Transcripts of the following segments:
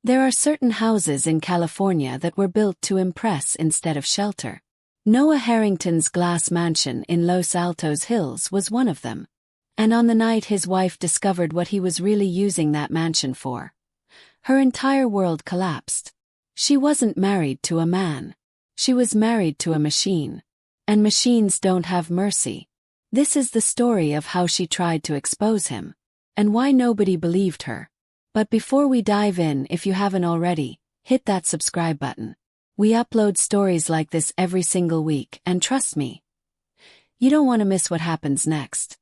There are certain houses in California that were built to impress instead of shelter. Noah Harrington's glass mansion in Los Altos Hills was one of them. And on the night his wife discovered what he was really using that mansion for, her entire world collapsed. She wasn't married to a man. She was married to a machine. And machines don't have mercy. This is the story of how she tried to expose him, and why nobody believed her. But before we dive in, if you haven't already, hit that subscribe button. We upload stories like this every single week, and trust me, you don't want to miss what happens next.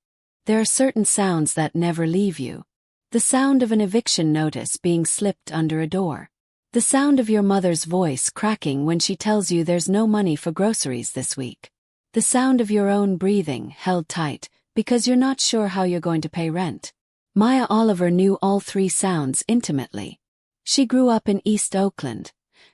There are certain sounds that never leave you. The sound of an eviction notice being slipped under a door. The sound of your mother's voice cracking when she tells you there's no money for groceries this week. The sound of your own breathing held tight because you're not sure how you're going to pay rent. Maya Oliver knew all three sounds intimately. She grew up in East Oakland.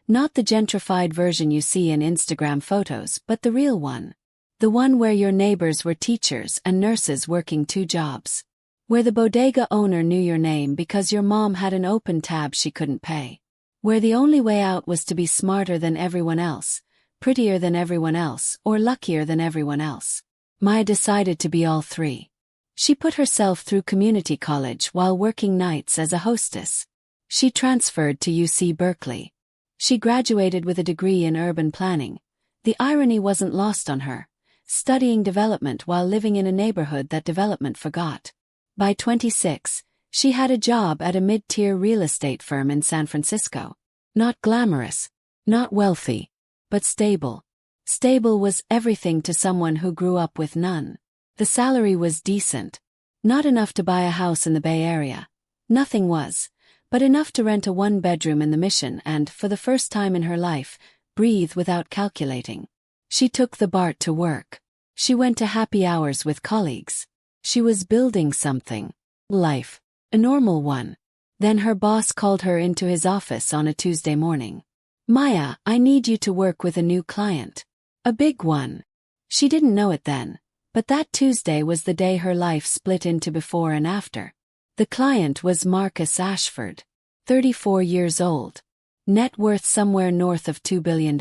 Not the gentrified version you see in Instagram photos, but the real one. The one where your neighbors were teachers and nurses working 2 jobs. Where the bodega owner knew your name because your mom had an open tab she couldn't pay. Where the only way out was to be smarter than everyone else, prettier than everyone else, or luckier than everyone else. Maya decided to be all three. She put herself through community college while working nights as a hostess. She transferred to UC Berkeley. She graduated with a degree in urban planning. The irony wasn't lost on her, studying development while living in a neighborhood that development forgot. By 26, she had a job at a mid-tier real estate firm in San Francisco. Not glamorous, not wealthy, but stable. Stable was everything to someone who grew up with none. The salary was decent. Not enough to buy a house in the Bay Area. Nothing was, but enough to rent a 1-bedroom in the Mission and, for the first time in her life, breathe without calculating. She took the BART to work. She went to happy hours with colleagues. She was building something. Life. A normal one. Then her boss called her into his office on a Tuesday morning. "Maya, I need you to work with a new client. A big one." She didn't know it then, but that Tuesday was the day her life split into before and after. The client was Marcus Ashford, 34 years old. Net worth somewhere north of $2 billion.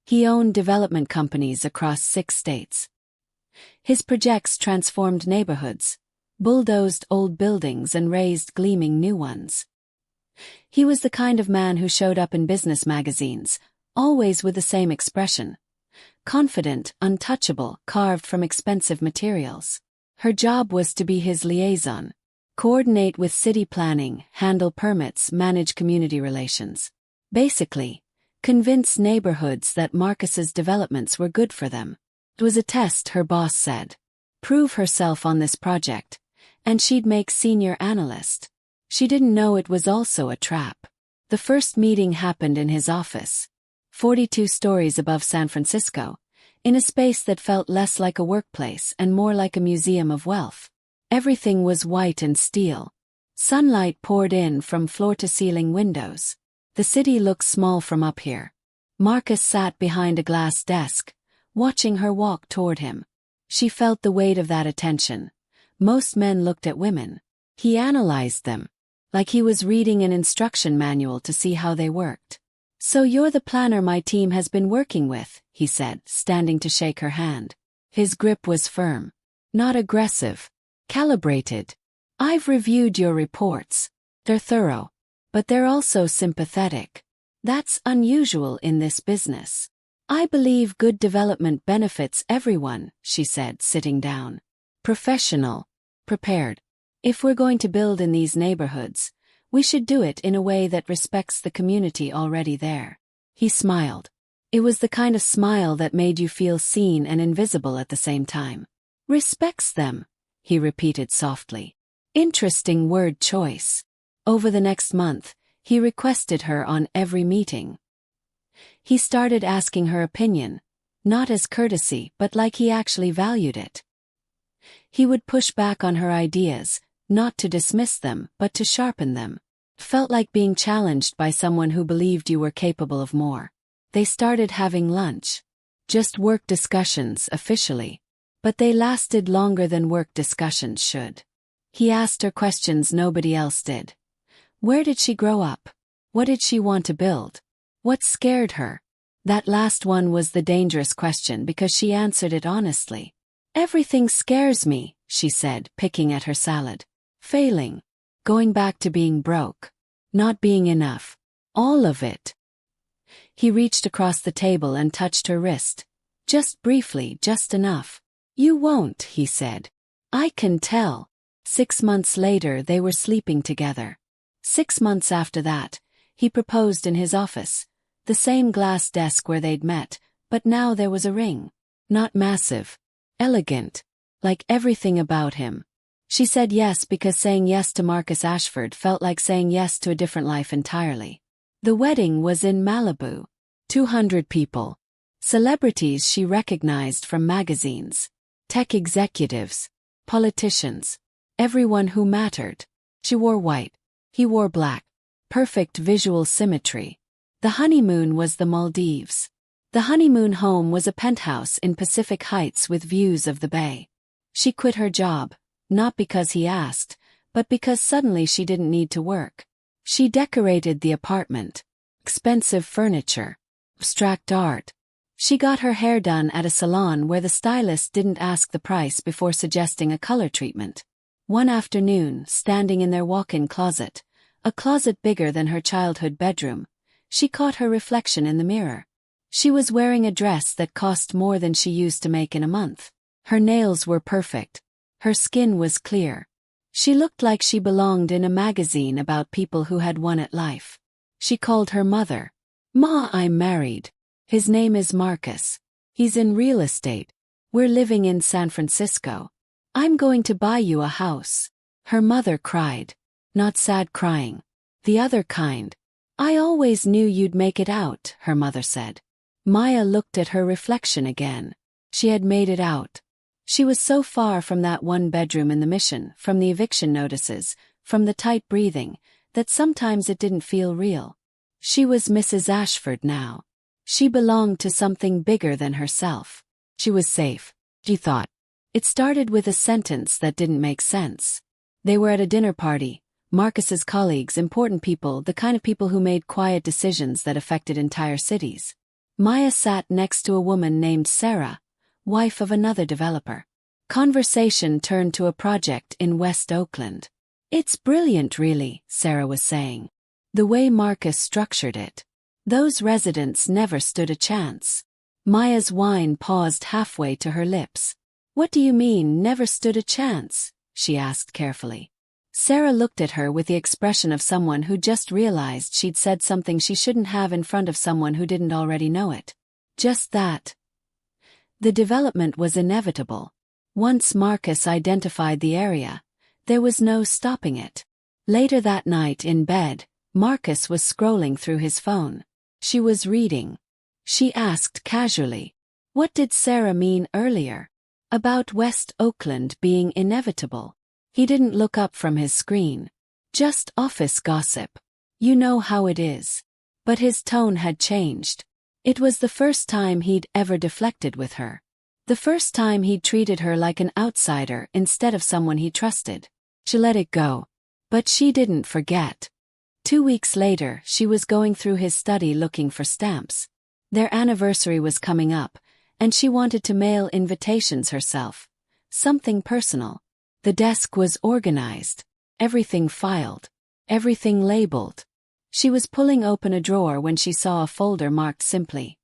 He owned development companies across 6 states. His projects transformed neighborhoods, bulldozed old buildings and raised gleaming new ones. He was the kind of man who showed up in business magazines, always with the same expression. Confident, untouchable, carved from expensive materials. Her job was to be his liaison. Coordinate with city planning, handle permits, manage community relations. Basically, convince neighborhoods that Marcus's developments were good for them. It was a test, her boss said. Prove herself on this project, and she'd make senior analyst. She didn't know it was also a trap. The first meeting happened in his office, 42 stories above San Francisco, in a space that felt less like a workplace and more like a museum of wealth. Everything was white and steel. Sunlight poured in from floor-to-ceiling windows. The city looked small from up here. Marcus sat behind a glass desk, watching her walk toward him. She felt the weight of that attention. Most men looked at women. He analyzed them, like he was reading an instruction manual to see how they worked. "So you're the planner my team has been working with," he said, standing to shake her hand. His grip was firm. Not aggressive. Calibrated. "I've reviewed your reports. They're thorough. But they're also sympathetic. That's unusual in this business. I believe good development benefits everyone," she said, sitting down. "Professional. Prepared. If we're going to build in these neighborhoods, we should do it in a way that respects the community already there." He smiled. It was the kind of smile that made you feel seen and invisible at the same time. "Respects them," he repeated softly. Interesting word choice. Over the next month, he requested her on every meeting. He started asking her opinion, not as courtesy but like he actually valued it. He would push back on her ideas, not to dismiss them but to sharpen them. Felt like being challenged by someone who believed you were capable of more. They started having lunch. Just work discussions officially. But they lasted longer than work discussions should. He asked her questions nobody else did. Where did she grow up? What did she want to build? What scared her? That last one was the dangerous question because she answered it honestly. Everything scares me, she said, picking at her salad. Failing. Going back to being broke. Not being enough. All of it. He reached across the table and touched her wrist. Just briefly, just enough. You won't, he said. I can tell. 6 months later they were sleeping together. 6 months after that, he proposed in his office. The same glass desk where they'd met, but now there was a ring. Not massive. Elegant. Like everything about him. She said yes because saying yes to Marcus Ashford felt like saying yes to a different life entirely. The wedding was in Malibu. 200 people. Celebrities she recognized from magazines. Tech executives. Politicians. Everyone who mattered. She wore white. He wore black. Perfect visual symmetry. The honeymoon was the Maldives. The honeymoon home was a penthouse in Pacific Heights with views of the bay. She quit her job, not because he asked, but because suddenly she didn't need to work. She decorated the apartment. Expensive furniture. Abstract art. She got her hair done at a salon where the stylist didn't ask the price before suggesting a color treatment. One afternoon, standing in their walk-in closet, a closet bigger than her childhood bedroom, she caught her reflection in the mirror. She was wearing a dress that cost more than she used to make in a month. Her nails were perfect. Her skin was clear. She looked like she belonged in a magazine about people who had won at life. She called her mother. Ma, I'm married. His name is Marcus. He's in real estate. We're living in San Francisco. I'm going to buy you a house. Her mother cried. Not sad crying. The other kind. I always knew you'd make it out, her mother said. Maya looked at her reflection again. She had made it out. She was so far from that one bedroom in the Mission, from the eviction notices, from the tight breathing, that sometimes it didn't feel real. She was Mrs. Ashford now. She belonged to something bigger than herself. She was safe, she thought. It started with a sentence that didn't make sense. They were at a dinner party. Marcus's colleagues, important people, the kind of people who made quiet decisions that affected entire cities. Maya sat next to a woman named Sarah, wife of another developer. Conversation turned to a project in West Oakland. It's brilliant, really, Sarah was saying. The way Marcus structured it. Those residents never stood a chance. Maya's wine paused halfway to her lips. What do you mean, never stood a chance? She asked carefully. Sarah looked at her with the expression of someone who just realized she'd said something she shouldn't have in front of someone who didn't already know it. Just that. The development was inevitable. Once Marcus identified the area, there was no stopping it. Later that night in bed, Marcus was scrolling through his phone. She was reading. She asked casually, what did Sarah mean earlier? About West Oakland being inevitable. He didn't look up from his screen. Just office gossip. You know how it is. But his tone had changed. It was the first time he'd ever deflected with her. The first time he'd treated her like an outsider instead of someone he trusted. She let it go. But she didn't forget. 2 weeks later, she was going through his study looking for stamps. Their anniversary was coming up, and she wanted to mail invitations herself. Something personal. The desk was organized. Everything filed. Everything labeled. She was pulling open a drawer when she saw a folder marked simply,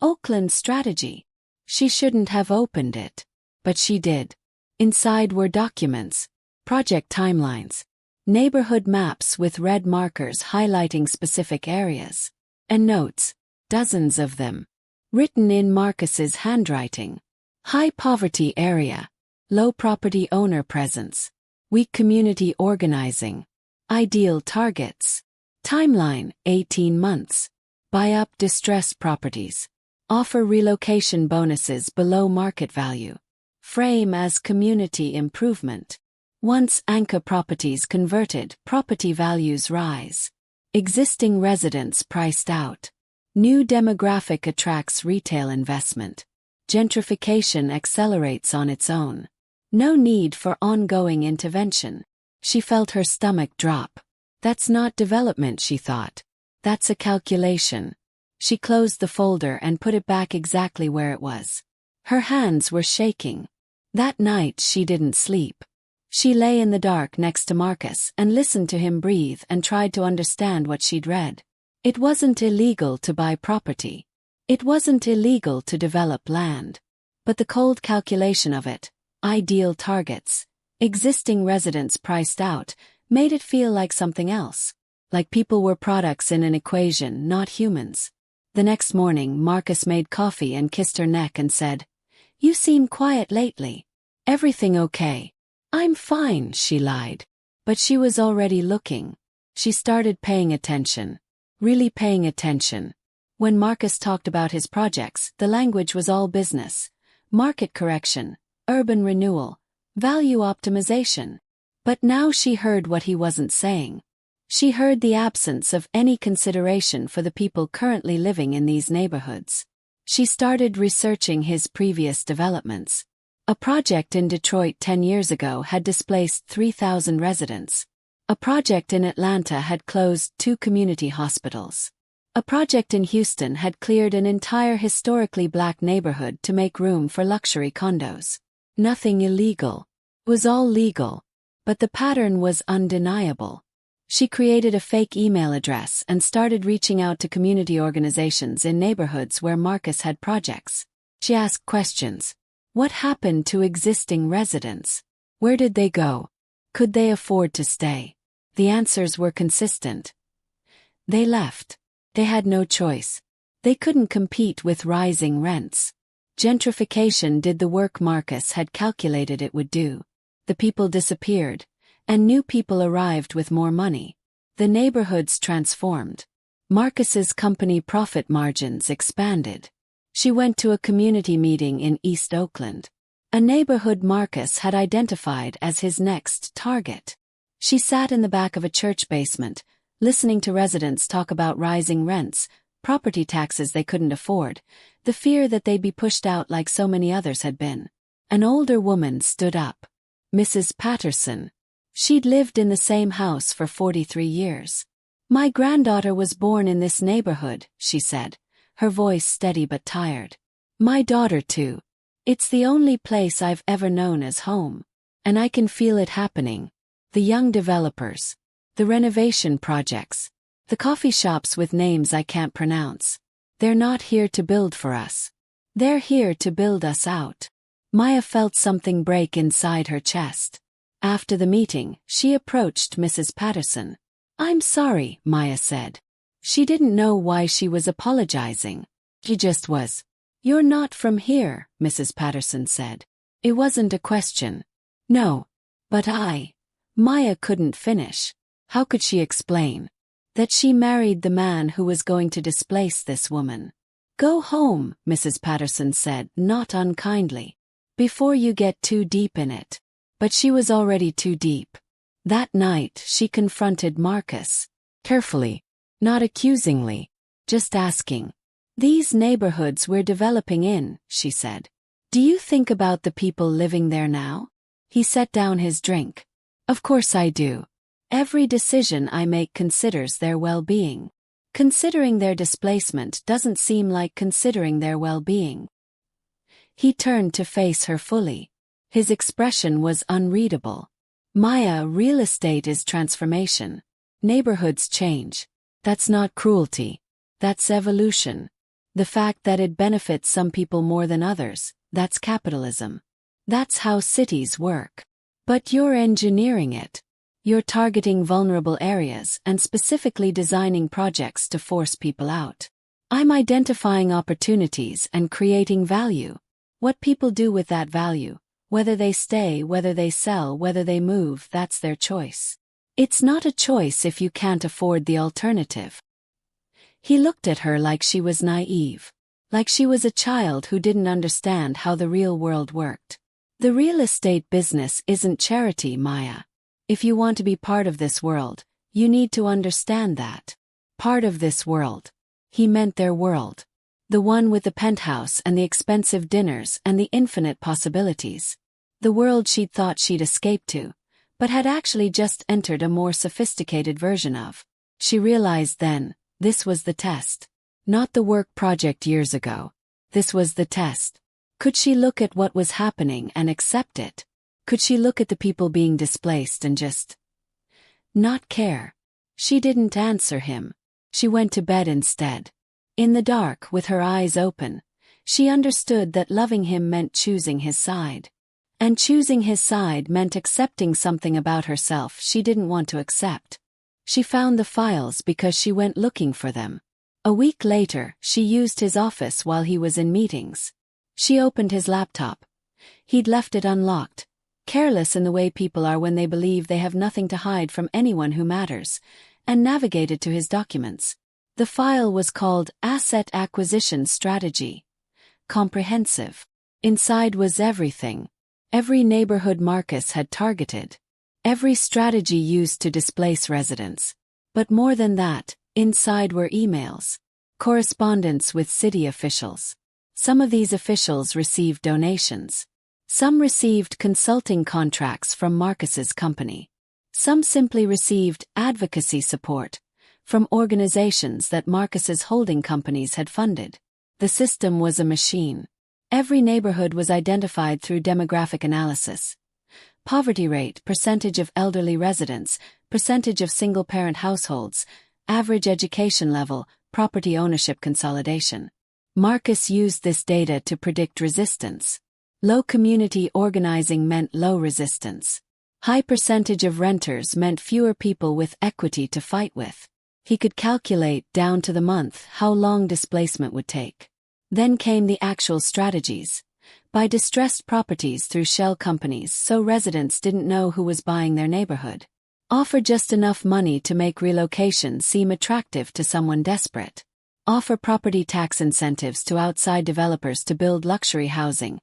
Oakland Strategy. She shouldn't have opened it. But she did. Inside were documents, project timelines, neighborhood maps with red markers highlighting specific areas, and notes, dozens of them, written in Marcus's handwriting. High poverty area. Low property owner presence. Weak community organizing. Ideal targets. Timeline, 18 months. Buy up distressed properties. Offer relocation bonuses below market value. Frame as community improvement. Once anchor properties converted, property values rise. Existing residents priced out. New demographic attracts retail investment. Gentrification accelerates on its own. No need for ongoing intervention. She felt her stomach drop. That's not development, she thought. That's a calculation. She closed the folder and put it back exactly where it was. Her hands were shaking. That night she didn't sleep. She lay in the dark next to Marcus and listened to him breathe and tried to understand what she'd read. It wasn't illegal to buy property. It wasn't illegal to develop land. But the cold calculation of it, ideal targets, existing residents priced out, made it feel like something else. Like people were products in an equation, not humans. The next morning, Marcus made coffee and kissed her neck and said, "You seem quiet lately. Everything okay?" "I'm fine," she lied. But she was already looking. She started paying attention. Really paying attention. When Marcus talked about his projects, the language was all business. Market correction, urban renewal, value optimization. But now she heard what he wasn't saying. She heard the absence of any consideration for the people currently living in these neighborhoods. She started researching his previous developments. A project in Detroit 10 years ago had displaced 3,000 residents. A project in Atlanta had closed 2 community hospitals. A project in Houston had cleared an entire historically black neighborhood to make room for luxury condos. Nothing illegal. It was all legal. But the pattern was undeniable. She created a fake email address and started reaching out to community organizations in neighborhoods where Marcus had projects. She asked questions. What happened to existing residents? Where did they go? Could they afford to stay? The answers were consistent. They left. They had no choice. They couldn't compete with rising rents. Gentrification did the work Marcus had calculated it would do. The people disappeared, and new people arrived with more money. The neighborhoods transformed. Marcus's company profit margins expanded. She went to a community meeting in East Oakland, a neighborhood Marcus had identified as his next target. She sat in the back of a church basement, listening to residents talk about rising rents, property taxes they couldn't afford, the fear that they'd be pushed out like so many others had been. An older woman stood up. Mrs. Patterson. She'd lived in the same house for 43 years. "My granddaughter was born in this neighborhood," she said, her voice steady but tired. "My daughter too. It's the only place I've ever known as home. And I can feel it happening. The young developers. The renovation projects. The coffee shops with names I can't pronounce. They're not here to build for us. They're here to build us out." Maya felt something break inside her chest. After the meeting, she approached Mrs. Patterson. "I'm sorry," Maya said. She didn't know why she was apologizing. She just was. "You're not from here," Mrs. Patterson said. It wasn't a question. "No. But Maya couldn't finish. How could she explain? That she married the man who was going to displace this woman. "Go home," Mrs. Patterson said, not unkindly. "Before you get too deep in it." But she was already too deep. That night she confronted Marcus. Carefully. Not accusingly. Just asking. "These neighborhoods we're developing in," she said. "Do you think about the people living there now?" He set down his drink. "Of course I do. Every decision I make considers their well-being. Considering their displacement doesn't seem like considering their well-being." He turned to face her fully. His expression was unreadable. "Maya, real estate is transformation. Neighborhoods change. That's not cruelty. That's evolution. The fact that it benefits some people more than others, that's capitalism. That's how cities work. But you're engineering it. You're targeting vulnerable areas and specifically designing projects to force people out. I'm identifying opportunities and creating value. What people do with that value, whether they stay, whether they sell, whether they move, that's their choice. It's not a choice if you can't afford the alternative." He looked at her like she was naive. Like she was a child who didn't understand how the real world worked. "The real estate business isn't charity, Maya. If you want to be part of this world, you need to understand that. Part of this world." He meant their world. The one with the penthouse and the expensive dinners and the infinite possibilities. The world she'd thought she'd escaped to, but had actually just entered a more sophisticated version of. She realized then, This was the test. Not the work project years ago. This was the test. Could she look at what was happening and accept it? Could she look at the people being displaced and just not care? She didn't answer him. She went to bed instead. In the dark, with her eyes open, she understood that loving him meant choosing his side. And choosing his side meant accepting something about herself she didn't want to accept. She found the files because she went looking for them. A week later, she used his office while he was in meetings. She opened his laptop. He'd left it unlocked, careless in the way people are when they believe they have nothing to hide from anyone who matters, and navigated to his documents. The file was called Asset Acquisition Strategy. Comprehensive. Inside was everything. Every neighborhood Marcus had targeted. Every strategy used to displace residents. But more than that, inside were emails. Correspondence with city officials. Some of these officials received donations. Some received consulting contracts from Marcus's company. Some simply received advocacy support from organizations that Marcus's holding companies had funded. The system was a machine. Every neighborhood was identified through demographic analysis. Poverty rate, percentage of elderly residents, percentage of single-parent households, average education level, property ownership consolidation. Marcus used this data to predict resistance. Low community organizing meant low resistance. High percentage of renters meant fewer people with equity to fight with. He could calculate, down to the month, how long displacement would take. Then came the actual strategies. Buy distressed properties through shell companies so residents didn't know who was buying their neighborhood. Offer just enough money to make relocation seem attractive to someone desperate. Offer property tax incentives to outside developers to build luxury housing,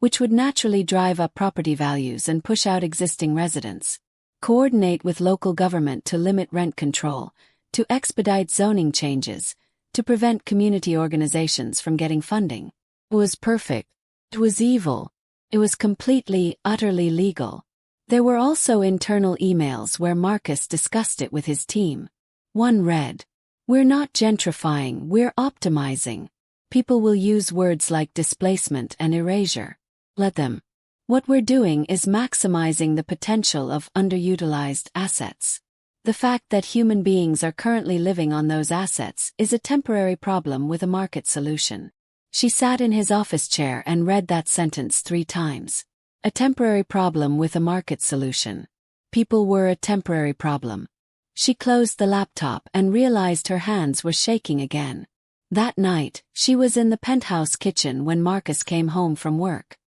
which would naturally drive up property values and push out existing residents. Coordinate with local government to limit rent control, to expedite zoning changes, to prevent community organizations from getting funding. It was perfect. It was evil. It was completely, utterly legal. There were also internal emails where Marcus discussed it with his team. One read, "We're not gentrifying, we're optimizing. People will use words like displacement and erasure. Let them. What we're doing is maximizing the potential of underutilized assets. The fact that human beings are currently living on those assets is a temporary problem with a market solution." She sat in his office chair and read that sentence 3 times. A temporary problem with a market solution. People were a temporary problem. She closed the laptop and realized her hands were shaking again. That night, she was in the penthouse kitchen when Marcus came home from work.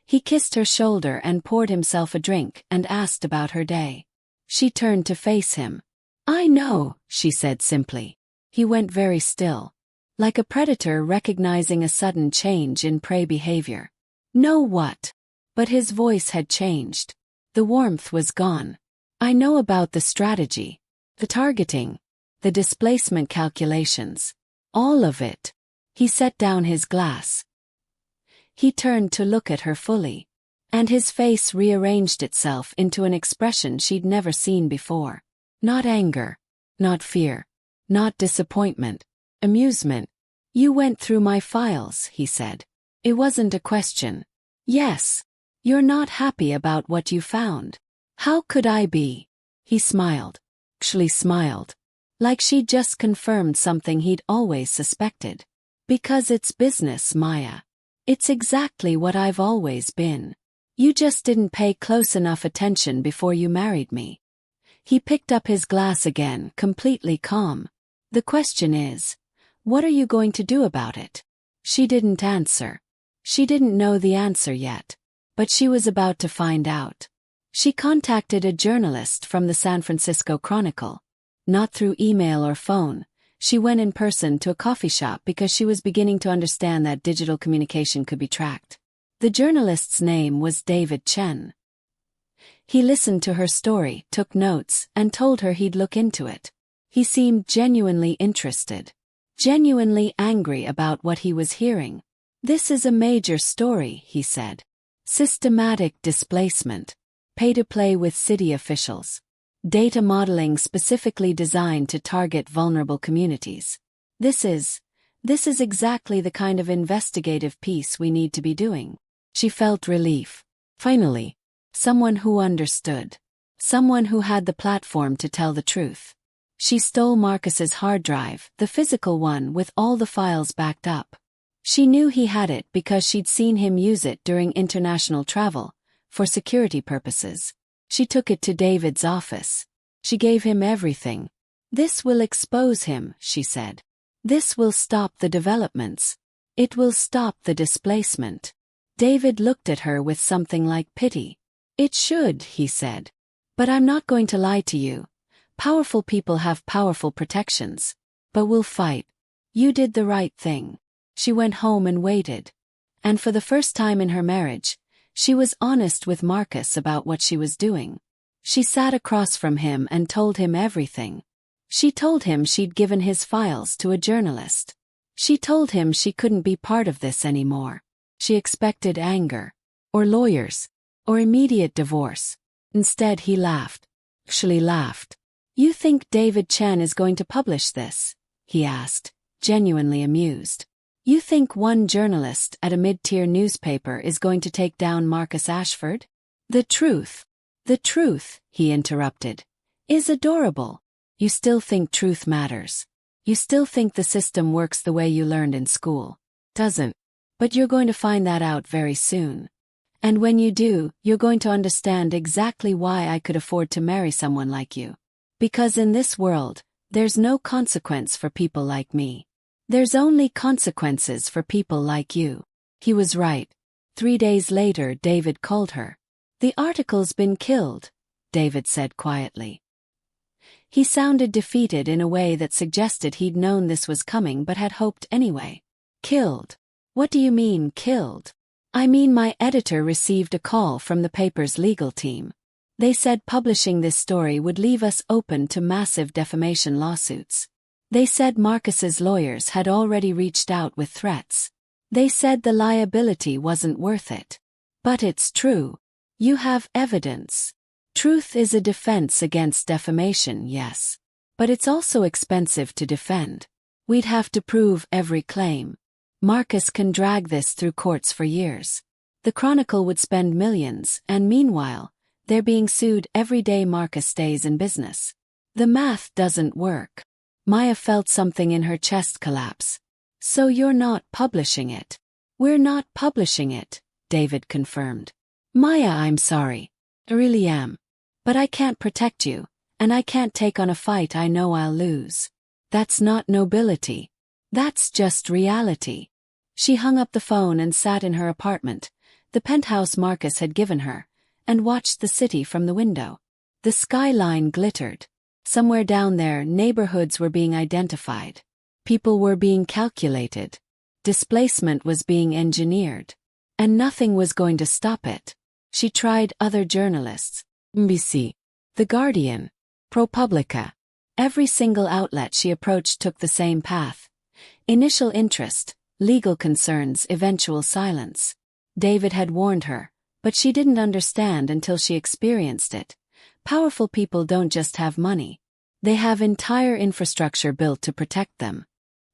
He kissed her shoulder and poured himself a drink and asked about her day. She turned to face him. "I know," she said simply. He went very still, like a predator recognizing a sudden change in prey behavior. "Know what?" But his voice had changed. The warmth was gone. "I know about the strategy, the targeting, the displacement calculations. All of it." He set down his glass. He turned to look at her fully, and his face rearranged itself into an expression she'd never seen before. Not anger, not fear, not disappointment, amusement. "You went through my files," he said. It wasn't a question. "Yes. You're not happy about what you found." "How could I be?" He smiled. Actually smiled. Like she'd just confirmed something he'd always suspected. "Because it's business, Maya. It's exactly what I've always been. You just didn't pay close enough attention before you married me." He picked up his glass again, completely calm. "The question is, what are you going to do about it?" She didn't answer. She didn't know the answer yet. But she was about to find out. She contacted a journalist from the San Francisco Chronicle. Not through email or phone. She went in person to a coffee shop because she was beginning to understand that digital communication could be tracked. The journalist's name was David Chen. He listened to her story, took notes, and told her he'd look into it. He seemed genuinely interested. Genuinely angry about what he was hearing. "This is a major story," he said. "Systematic displacement. Pay to play with city officials. Data modeling specifically designed to target vulnerable communities. This is exactly the kind of investigative piece we need to be doing. She felt relief. Finally, someone who understood. Someone who had the platform to tell the truth. She stole Marcus's hard drive, the physical one with all the files backed up. She knew he had it because she'd seen him use it during international travel, for security purposes. She took it to David's office. She gave him everything. "This will expose him," she said. "This will stop the developments. It will stop the displacement." David looked at her with something like pity. "It should," he said. "But I'm not going to lie to you. Powerful people have powerful protections. But we'll fight. You did the right thing." She went home and waited. And for the first time in her marriage, she was honest with Marcus about what she was doing. She sat across from him and told him everything. She told him she'd given his files to a journalist. She told him she couldn't be part of this anymore. She expected anger, or lawyers, or immediate divorce. Instead, he laughed. Actually laughed. "You think David Chen is going to publish this?" he asked, genuinely amused. "You think one journalist at a mid-tier newspaper is going to take down Marcus Ashford? The truth," he interrupted, "is adorable. You still think truth matters. You still think the system works the way you learned in school. Doesn't. But you're going to find that out very soon. And when you do, you're going to understand exactly why I could afford to marry someone like you. Because in this world, there's no consequence for people like me. There's only consequences for people like you." He was right. 3 days later, David called her. "The article's been killed," David said quietly. He sounded defeated in a way that suggested he'd known this was coming but had hoped anyway. "Killed? What do you mean, killed?" "I mean, my editor received a call from the paper's legal team. They said publishing this story would leave us open to massive defamation lawsuits. They said Marcus's lawyers had already reached out with threats. They said the liability wasn't worth it. But it's true. You have evidence. Truth is a defense against defamation, yes. But it's also expensive to defend. We'd have to prove every claim. Marcus can drag this through courts for years. The Chronicle would spend millions, and meanwhile, they're being sued every day Marcus stays in business. The math doesn't work." Maya felt something in her chest collapse. "So you're not publishing it?" "We're not publishing it," David confirmed. "Maya, I'm sorry. I really am. But I can't protect you, and I can't take on a fight I know I'll lose. That's not nobility. That's just reality." She hung up the phone and sat in her apartment, the penthouse Marcus had given her, and watched the city from the window. The skyline glittered. Somewhere down there, neighborhoods were being identified. People were being calculated. Displacement was being engineered. And nothing was going to stop it. She tried other journalists. NBC, The Guardian, ProPublica. Every single outlet she approached took the same path. Initial interest, legal concerns, eventual silence. David had warned her, but she didn't understand until she experienced it. Powerful people don't just have money. They have entire infrastructure built to protect them.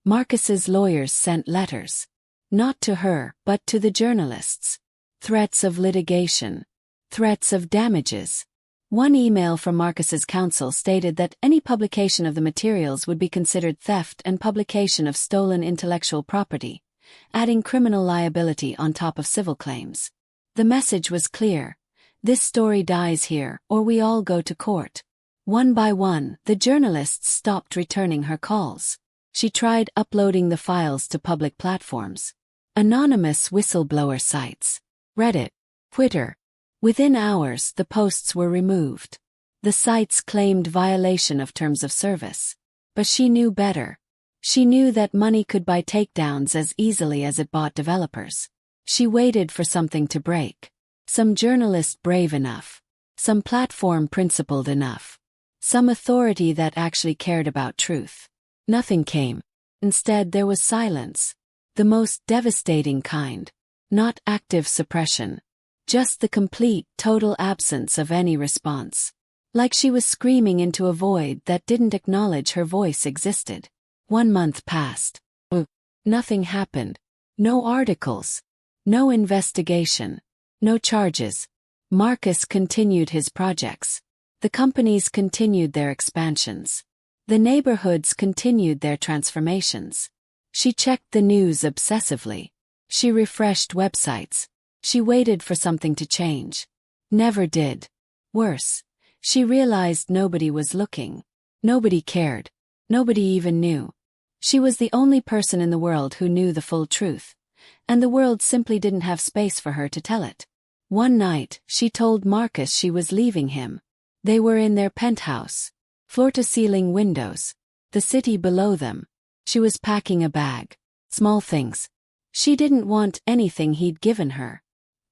Marcus's lawyers sent letters. Not to her, but to the journalists. Threats of litigation. Threats of damages. One email from Marcus's counsel stated that any publication of the materials would be considered theft and publication of stolen intellectual property, adding criminal liability on top of civil claims. The message was clear. This story dies here, or we all go to court. One by one, the journalists stopped returning her calls. She tried uploading the files to public platforms. Anonymous whistleblower sites. Reddit. Twitter. Within hours, the posts were removed. The sites claimed violation of terms of service. But she knew better. She knew that money could buy takedowns as easily as it bought developers. She waited for something to break. Some journalist brave enough. Some platform principled enough. Some authority that actually cared about truth. Nothing came. Instead, there was silence. The most devastating kind. Not active suppression. Just the complete, total absence of any response. Like she was screaming into a void that didn't acknowledge her voice existed. 1 month passed. Nothing happened. No articles. No investigation. No charges. Marcus continued his projects. The companies continued their expansions. The neighborhoods continued their transformations. She checked the news obsessively. She refreshed websites. She waited for something to change. Never did. Worse, she realized nobody was looking. Nobody cared. Nobody even knew. She was the only person in the world who knew the full truth, and the world simply didn't have space for her to tell it. One night, she told Marcus she was leaving him. They were in their penthouse. Floor-to-ceiling windows. The city below them. She was packing a bag. Small things. She didn't want anything he'd given her.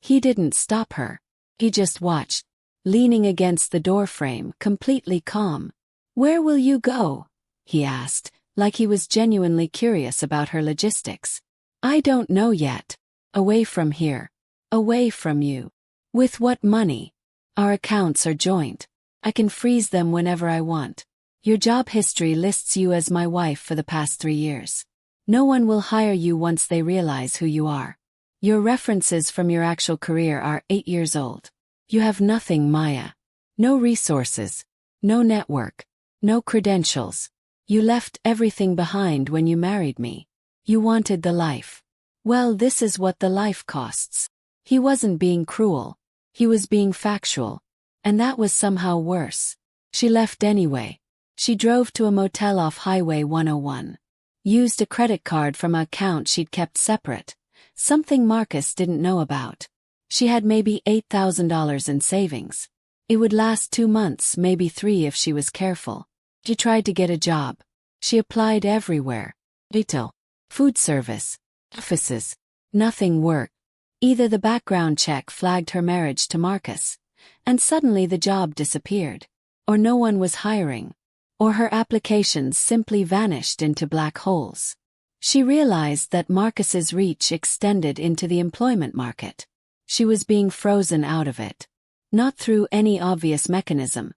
He didn't stop her. He just watched, leaning against the doorframe, completely calm. "Where will you go?" he asked, like he was genuinely curious about her logistics. "I don't know yet. Away from here. Away from you." "With what money?" "Our accounts are joint. I can freeze them whenever I want. Your job history lists you as my wife for the past 3 years. No one will hire you once they realize who you are. Your references from your actual career are 8 years old. You have nothing, Maya. No resources. No network. No credentials. You left everything behind when you married me. You wanted the life. Well, this is what the life costs." He wasn't being cruel. He was being factual. And that was somehow worse. She left anyway. She drove to a motel off Highway 101. Used a credit card from an account she'd kept separate. Something Marcus didn't know about. She had maybe $8,000 in savings. It would last 2 months, maybe 3 if she was careful. She tried to get a job. She applied everywhere. Retail. Food service. Offices. Nothing worked. Either the background check flagged her marriage to Marcus, and suddenly the job disappeared, or no one was hiring, or her applications simply vanished into black holes. She realized that Marcus's reach extended into the employment market. She was being frozen out of it. Not through any obvious mechanism,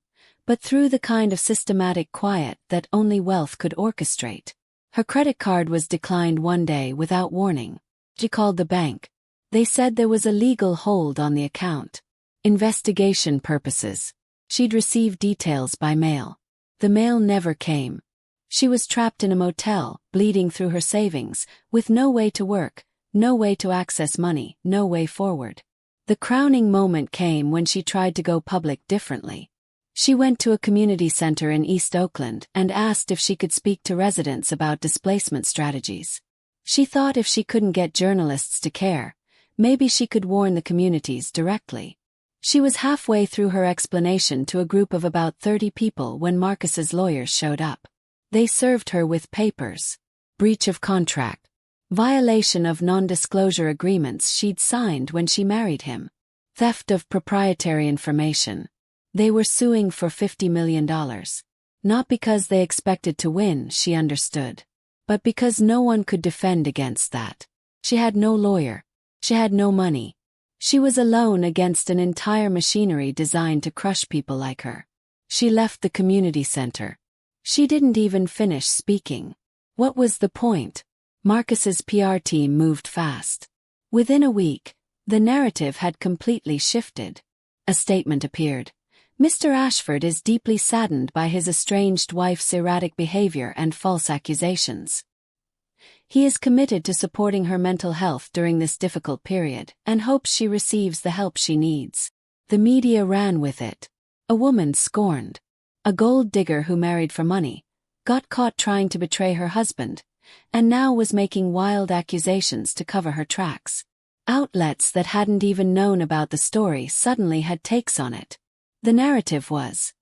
but through the kind of systematic quiet that only wealth could orchestrate. Her credit card was declined one day without warning. She called the bank. They said there was a legal hold on the account. Investigation purposes. She'd received details by mail. The mail never came. She was trapped in a motel, bleeding through her savings, with no way to work, no way to access money, no way forward. The crowning moment came when she tried to go public differently. She went to a community center in East Oakland and asked if she could speak to residents about displacement strategies. She thought if she couldn't get journalists to care, maybe she could warn the communities directly. She was halfway through her explanation to a group of about 30 people when Marcus's lawyers showed up. They served her with papers. Breach of contract. Violation of non-disclosure agreements she'd signed when she married him. Theft of proprietary information. They were suing for $50 million. Not because they expected to win, she understood, but because no one could defend against that. She had no lawyer. She had no money. She was alone against an entire machinery designed to crush people like her. She left the community center. She didn't even finish speaking. What was the point? Marcus's PR team moved fast. Within a week, the narrative had completely shifted. A statement appeared. Mr. Ashford is deeply saddened by his estranged wife's erratic behavior and false accusations. He is committed to supporting her mental health during this difficult period and hopes she receives the help she needs. The media ran with it. A woman scorned. A gold digger who married for money, got caught trying to betray her husband, and now was making wild accusations to cover her tracks. Outlets that hadn't even known about the story suddenly had takes on it. The narrative was,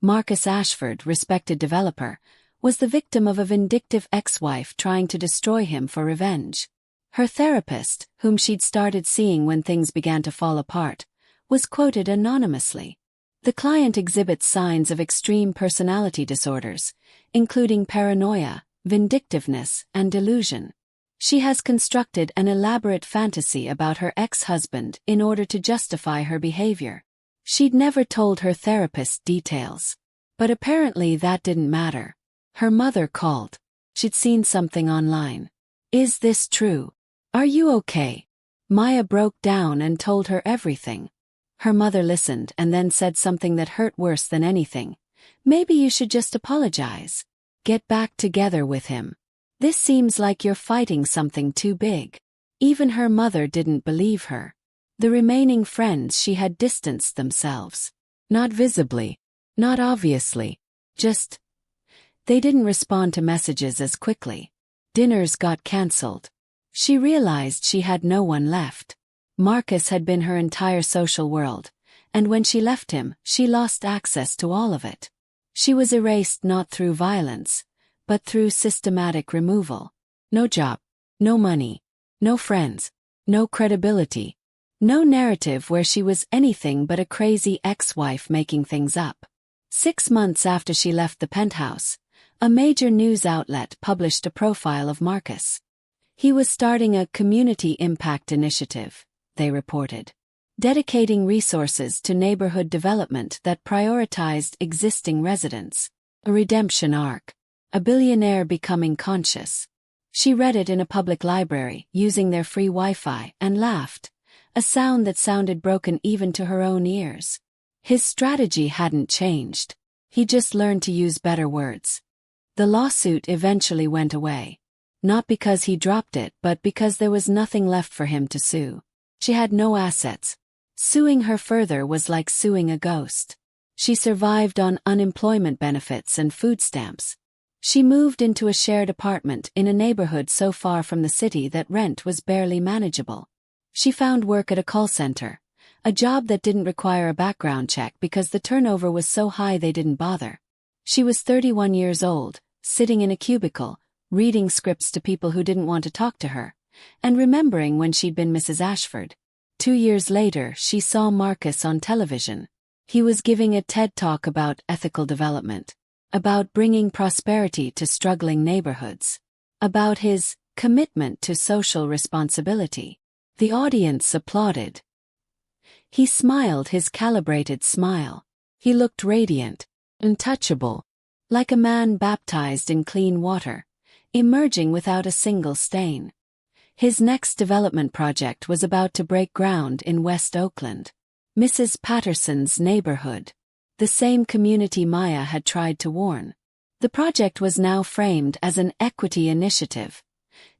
Marcus Ashford, respected developer, was the victim of a vindictive ex-wife trying to destroy him for revenge. Her therapist, whom she'd started seeing when things began to fall apart, was quoted anonymously. The client exhibits signs of extreme personality disorders, including paranoia, vindictiveness, and delusion. She has constructed an elaborate fantasy about her ex-husband in order to justify her behavior. She'd never told her therapist details. But apparently that didn't matter. Her mother called. She'd seen something online. "Is this true? Are you okay?" Maya broke down and told her everything. Her mother listened and then said something that hurt worse than anything. "Maybe you should just apologize. Get back together with him. This seems like you're fighting something too big." Even her mother didn't believe her. The remaining friends she had distanced themselves. Not visibly. Not obviously. Just. They didn't respond to messages as quickly. Dinners got cancelled. She realized she had no one left. Marcus had been her entire social world, and when she left him, she lost access to all of it. She was erased not through violence, but through systematic removal. No job. No money. No friends. No credibility. No narrative where she was anything but a crazy ex-wife making things up. 6 months after she left the penthouse, a major news outlet published a profile of Marcus. He was starting a community impact initiative, they reported, dedicating resources to neighborhood development that prioritized existing residents. A redemption arc. A billionaire becoming conscious. She read it in a public library, using their free Wi-Fi, and laughed, a sound that sounded broken even to her own ears. His strategy hadn't changed. He just learned to use better words. The lawsuit eventually went away. Not because he dropped it, but because there was nothing left for him to sue. She had no assets. Suing her further was like suing a ghost. She survived on unemployment benefits and food stamps. She moved into a shared apartment in a neighborhood so far from the city that rent was barely manageable. She found work at a call center, a job that didn't require a background check because the turnover was so high they didn't bother. She was 31 years old, sitting in a cubicle, reading scripts to people who didn't want to talk to her, and remembering when she'd been Mrs. Ashford. 2 years later, she saw Marcus on television. He was giving a TED Talk about ethical development, about bringing prosperity to struggling neighborhoods, about his commitment to social responsibility. The audience applauded. He smiled his calibrated smile. He looked radiant, untouchable, like a man baptized in clean water, emerging without a single stain. His next development project was about to break ground in West Oakland, Mrs. Patterson's neighborhood, the same community Maya had tried to warn. The project was now framed as an equity initiative,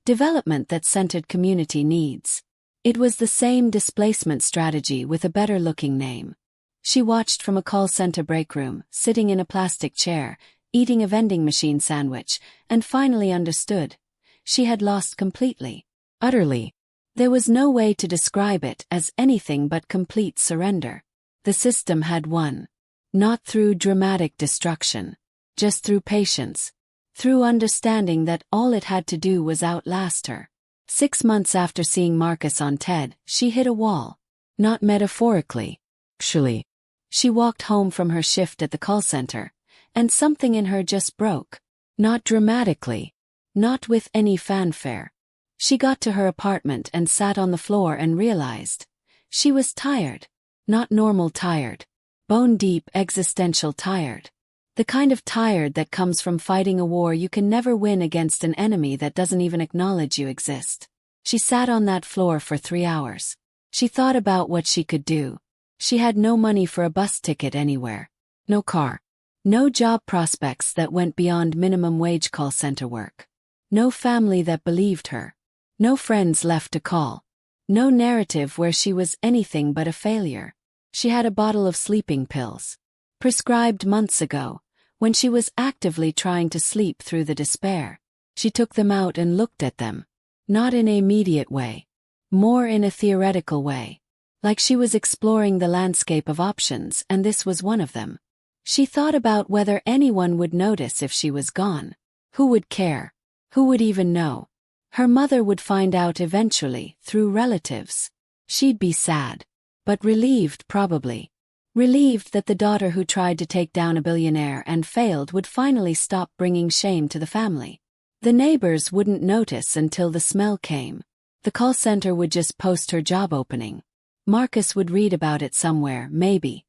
development that centered community needs. It was the same displacement strategy with a better-looking name. She watched from a call center break room, sitting in a plastic chair, eating a vending machine sandwich, and finally understood. She had lost completely. Utterly. There was no way to describe it as anything but complete surrender. The system had won. Not through dramatic destruction. Just through patience. Through understanding that all it had to do was outlast her. 6 months after seeing Marcus on TED, she hit a wall. Not metaphorically. Actually. She walked home from her shift at the call center, and something in her just broke. Not dramatically. Not with any fanfare. She got to her apartment and sat on the floor and realized. She was tired. Not normal tired. Bone-deep existential tired. The kind of tired that comes from fighting a war you can never win against an enemy that doesn't even acknowledge you exist. She sat on that floor for 3 hours. She thought about what she could do. She had no money for a bus ticket anywhere. No car. No job prospects that went beyond minimum wage call center work. No family that believed her. No friends left to call. No narrative where she was anything but a failure. She had a bottle of sleeping pills. Prescribed months ago, when she was actively trying to sleep through the despair. She took them out and looked at them. Not in an immediate way. More in a theoretical way. Like she was exploring the landscape of options, and this was one of them. She thought about whether anyone would notice if she was gone. Who would care? Who would even know? Her mother would find out eventually, through relatives. She'd be sad. But relieved, probably. Relieved that the daughter who tried to take down a billionaire and failed would finally stop bringing shame to the family. The neighbors wouldn't notice until the smell came. The call center would just post her job opening. Marcus would read about it somewhere, maybe,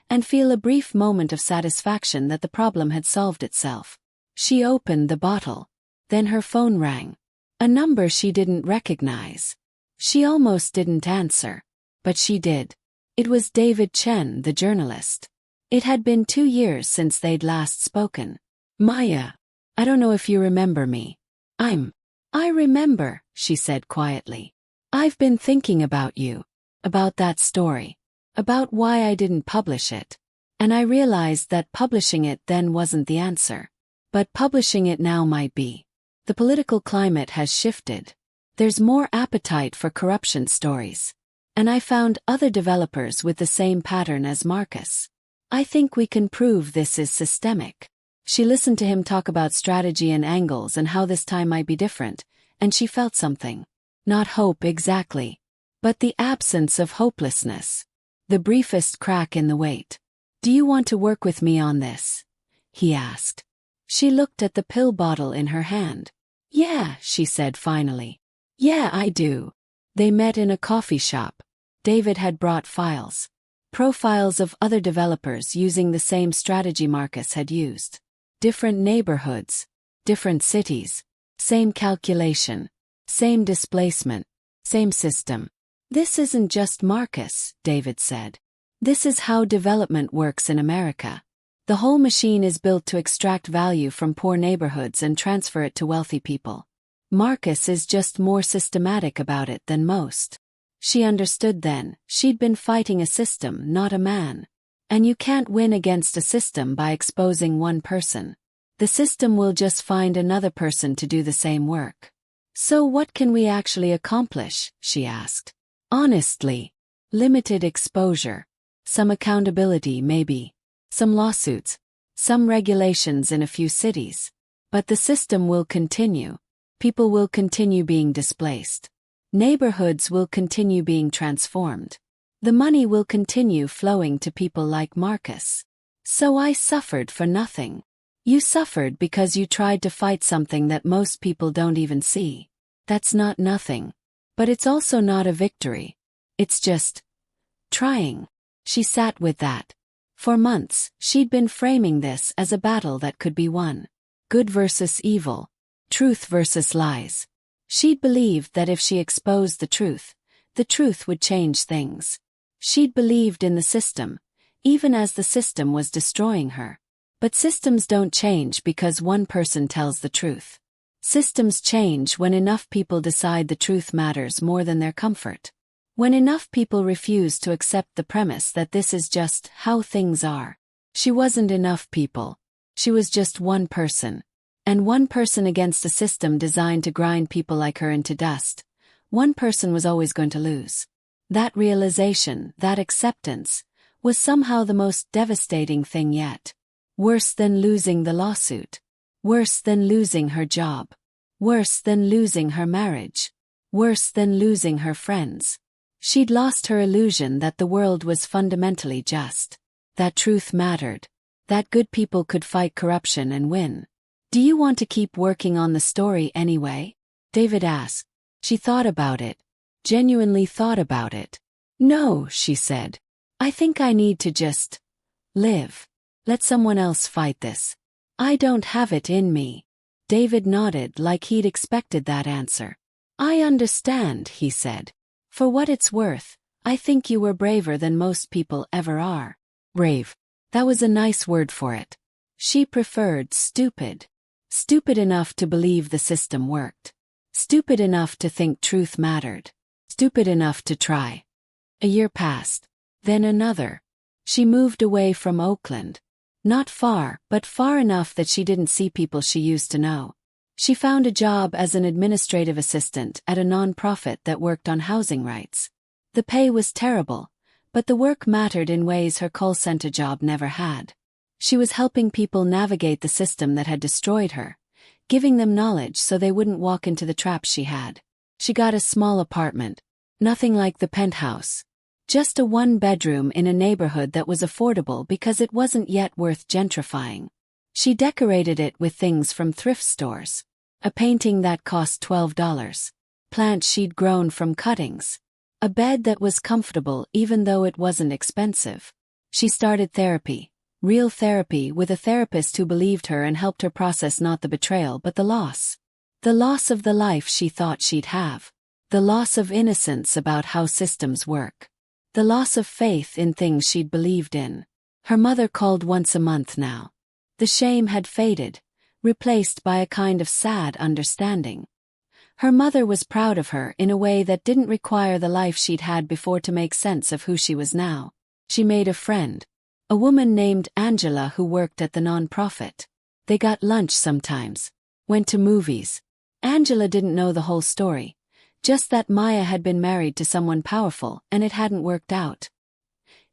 and feel a brief moment of satisfaction that the problem had solved itself. She opened the bottle. Then her phone rang. A number she didn't recognize. She almost didn't answer. But she did. It was David Chen, the journalist. It had been 2 years since they'd last spoken. "Maya, I don't know if you remember me. I remember," she said quietly. "I've been thinking about you. About that story. About why I didn't publish it. And I realized that publishing it then wasn't the answer. But publishing it now might be. The political climate has shifted. There's more appetite for corruption stories. And I found other developers with the same pattern as Marcus. I think we can prove this is systemic." She listened to him talk about strategy and angles and how this time might be different, and she felt something. Not hope exactly, but the absence of hopelessness. The briefest crack in the wait. "Do you want to work with me on this?" he asked. She looked at the pill bottle in her hand. "Yeah," she said finally. "Yeah, I do." They met in a coffee shop. David had brought files. Profiles of other developers using the same strategy Marcus had used. Different neighborhoods, different cities, same calculation, same displacement, same system. "This isn't just Marcus," David said. "This is how development works in America. The whole machine is built to extract value from poor neighborhoods and transfer it to wealthy people. Marcus is just more systematic about it than most." She understood then. She'd been fighting a system, not a man. And you can't win against a system by exposing one person. The system will just find another person to do the same work. "So what can we actually accomplish?" she asked. "Honestly, limited exposure. Some accountability maybe. Some lawsuits. Some regulations in a few cities. But the system will continue. People will continue being displaced. Neighborhoods will continue being transformed. The money will continue flowing to people like Marcus. So I suffered for nothing." "You suffered because you tried to fight something that most people don't even see. That's not nothing. But it's also not a victory. It's just trying." She sat with that. For months, she'd been framing this as a battle that could be won. Good versus evil. Truth versus lies. She'd believed that if she exposed the truth would change things. She'd believed in the system, even as the system was destroying her. But systems don't change because one person tells the truth. Systems change when enough people decide the truth matters more than their comfort. When enough people refuse to accept the premise that this is just how things are. She wasn't enough people. She was just one person. And one person against a system designed to grind people like her into dust. One person was always going to lose. That realization, that acceptance, was somehow the most devastating thing yet. Worse than losing the lawsuit. Worse than losing her job. Worse than losing her marriage. Worse than losing her friends. She'd lost her illusion that the world was fundamentally just. That truth mattered. That good people could fight corruption and win. "Do you want to keep working on the story anyway?" David asked. She thought about it. Genuinely thought about it. "No," she said. "I think I need to just live. Let someone else fight this. I don't have it in me." David nodded like he'd expected that answer. "I understand," he said. "For what it's worth, I think you were braver than most people ever are." Brave. That was a nice word for it. She preferred stupid. Stupid enough to believe the system worked. Stupid enough to think truth mattered. Stupid enough to try. A year passed. Then another. She moved away from Oakland. Not far, but far enough that she didn't see people she used to know. She found a job as an administrative assistant at a nonprofit that worked on housing rights. The pay was terrible, but the work mattered in ways her call center job never had. She was helping people navigate the system that had destroyed her, giving them knowledge so they wouldn't walk into the traps she had. She got a small apartment. Nothing like the penthouse. Just a one-bedroom in a neighborhood that was affordable because it wasn't yet worth gentrifying. She decorated it with things from thrift stores. A painting that cost $12. Plants she'd grown from cuttings. A bed that was comfortable even though it wasn't expensive. She started therapy. Real therapy, with a therapist who believed her and helped her process not the betrayal but the loss. The loss of the life she thought she'd have. The loss of innocence about how systems work. The loss of faith in things she'd believed in. Her mother called once a month now. The shame had faded, replaced by a kind of sad understanding. Her mother was proud of her in a way that didn't require the life she'd had before to make sense of who she was now. She made a friend. A woman named Angela who worked at the non-profit. They got lunch sometimes. Went to movies. Angela didn't know the whole story. Just that Maya had been married to someone powerful and it hadn't worked out.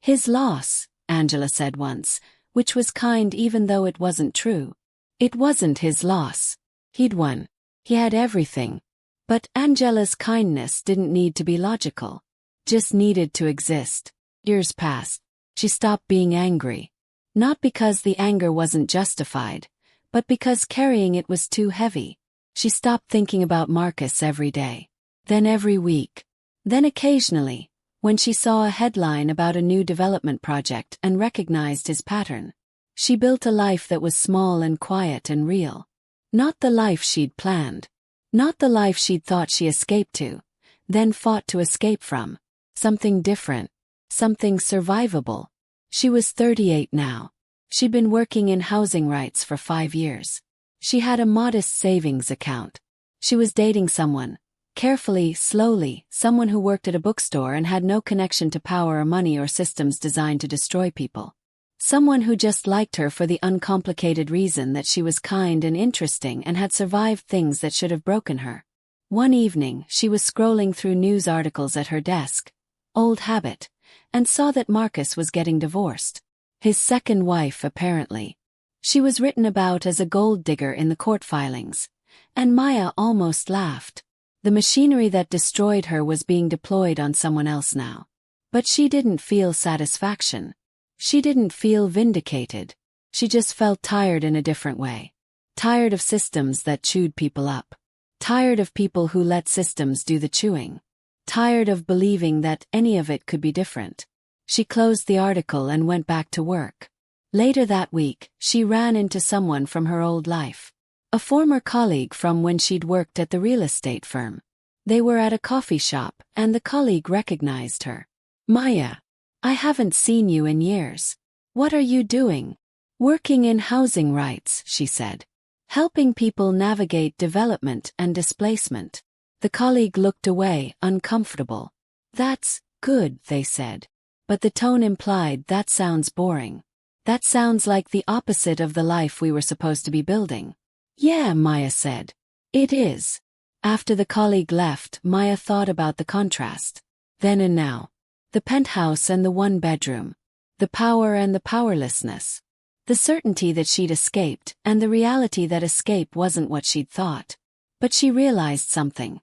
His loss, Angela said once, which was kind even though it wasn't true. It wasn't his loss. He'd won. He had everything. But Angela's kindness didn't need to be logical. Just needed to exist. Years passed. She stopped being angry. Not because the anger wasn't justified, but because carrying it was too heavy. She stopped thinking about Marcus every day. Then every week. Then occasionally, when she saw a headline about a new development project and recognized his pattern. She built a life that was small and quiet and real. Not the life she'd planned. Not the life she'd thought she escaped to, then fought to escape from. Something different. Something survivable. She was 38 now. She'd been working in housing rights for 5 years. She had a modest savings account. She was dating someone. Carefully, slowly, someone who worked at a bookstore and had no connection to power or money or systems designed to destroy people. Someone who just liked her for the uncomplicated reason that she was kind and interesting and had survived things that should have broken her. One evening, she was scrolling through news articles at her desk. Old habit. And saw that Marcus was getting divorced. His second wife, apparently. She was written about as a gold digger in the court filings. And Maya almost laughed. The machinery that destroyed her was being deployed on someone else now. But she didn't feel satisfaction. She didn't feel vindicated. She just felt tired in a different way. Tired of systems that chewed people up. Tired of people who let systems do the chewing. Tired of believing that any of it could be different. She closed the article and went back to work. Later that week, she ran into someone from her old life. A former colleague from when she'd worked at the real estate firm. They were at a coffee shop, and the colleague recognized her. "Maya, I haven't seen you in years. What are you doing?" "Working in housing rights," she said. "Helping people navigate development and displacement." The colleague looked away, uncomfortable. "That's good," they said. But the tone implied, "That sounds boring. That sounds like the opposite of the life we were supposed to be building." "Yeah," Maya said. "It is." After the colleague left, Maya thought about the contrast. Then and now. The penthouse and the one-bedroom. The power and the powerlessness. The certainty that she'd escaped, and the reality that escape wasn't what she'd thought. But she realized something.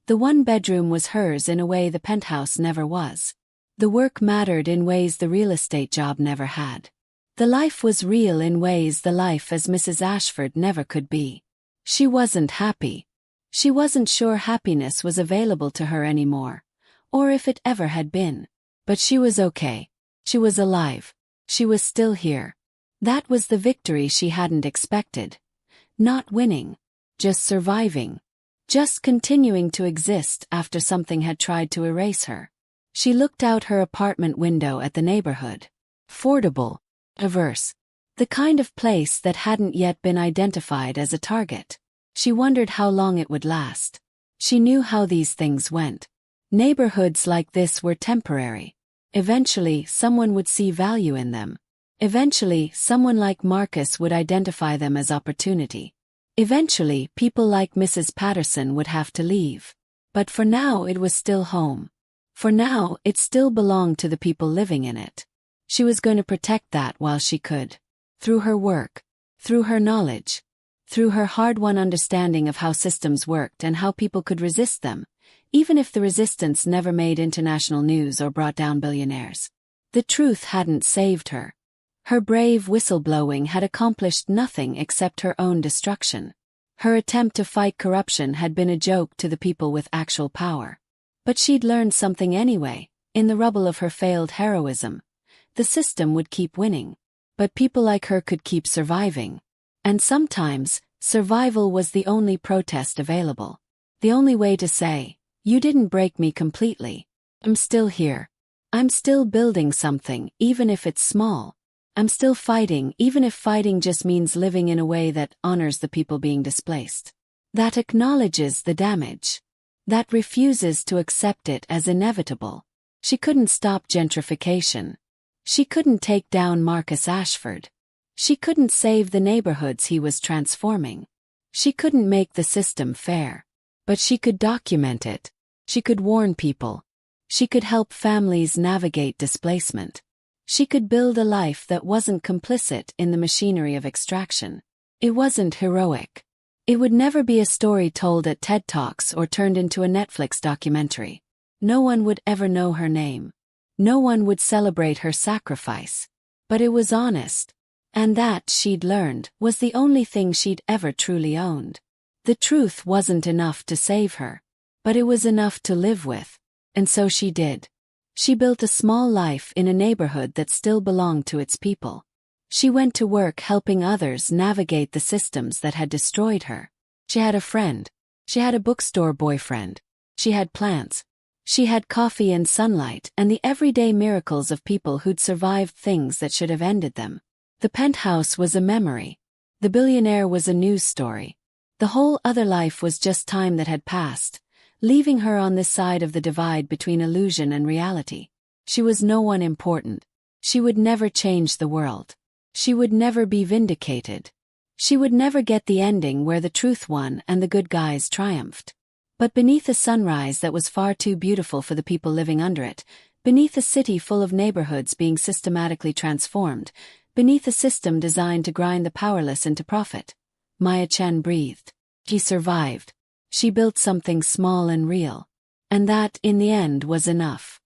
The one-bedroom was hers in a way the penthouse never was. The work mattered in ways the real estate job never had. The life was real in ways the life as Mrs. Ashford never could be. She wasn't happy. She wasn't sure happiness was available to her anymore, or if it ever had been. But she was okay. She was alive. She was still here. That was the victory she hadn't expected. Not winning. Just surviving. Just continuing to exist after something had tried to erase her. She looked out her apartment window at the neighborhood. Affordable. Diverse. The kind of place that hadn't yet been identified as a target. She wondered how long it would last. She knew how these things went. Neighborhoods like this were temporary. Eventually, someone would see value in them. Eventually, someone like Marcus would identify them as opportunity. Eventually, people like Mrs. Patterson would have to leave. But for now it was still home. For now, it still belonged to the people living in it. She was going to protect that while she could. Through her work. Through her knowledge. Through her hard-won understanding of how systems worked and how people could resist them, even if the resistance never made international news or brought down billionaires. The truth hadn't saved her. Her brave whistleblowing had accomplished nothing except her own destruction. Her attempt to fight corruption had been a joke to the people with actual power. But she'd learned something anyway, in the rubble of her failed heroism. the system would keep winning. But people like her could keep surviving. And sometimes, survival was the only protest available. The only way to say, "You didn't break me completely. I'm still here. I'm still building something, even if it's small. I'm still fighting, even if fighting just means living in a way that honors the people being displaced. That acknowledges the damage. That refuses to accept it as inevitable." She couldn't stop gentrification. She couldn't take down Marcus Ashford. She couldn't save the neighborhoods he was transforming. She couldn't make the system fair. But she could document it. She could warn people. She could help families navigate displacement. She could build a life that wasn't complicit in the machinery of extraction. It wasn't heroic. It would never be a story told at TED Talks or turned into a Netflix documentary. No one would ever know her name. No one would celebrate her sacrifice. But it was honest. And that, she'd learned, was the only thing she'd ever truly owned. The truth wasn't enough to save her. But it was enough to live with. And so she did. She built a small life in a neighborhood that still belonged to its people. She went to work helping others navigate the systems that had destroyed her. She had a friend. She had a bookstore boyfriend. She had plants. She had coffee and sunlight and the everyday miracles of people who'd survived things that should have ended them. The penthouse was a memory. The billionaire was a news story. The whole other life was just time that had passed, leaving her on this side of the divide between illusion and reality. She was no one important. She would never change the world. She would never be vindicated. She would never get the ending where the truth won and the good guys triumphed. But beneath a sunrise that was far too beautiful for the people living under it, beneath a city full of neighborhoods being systematically transformed, beneath a system designed to grind the powerless into profit, Maya Chen breathed. She survived. She built something small and real. And that, in the end, was enough.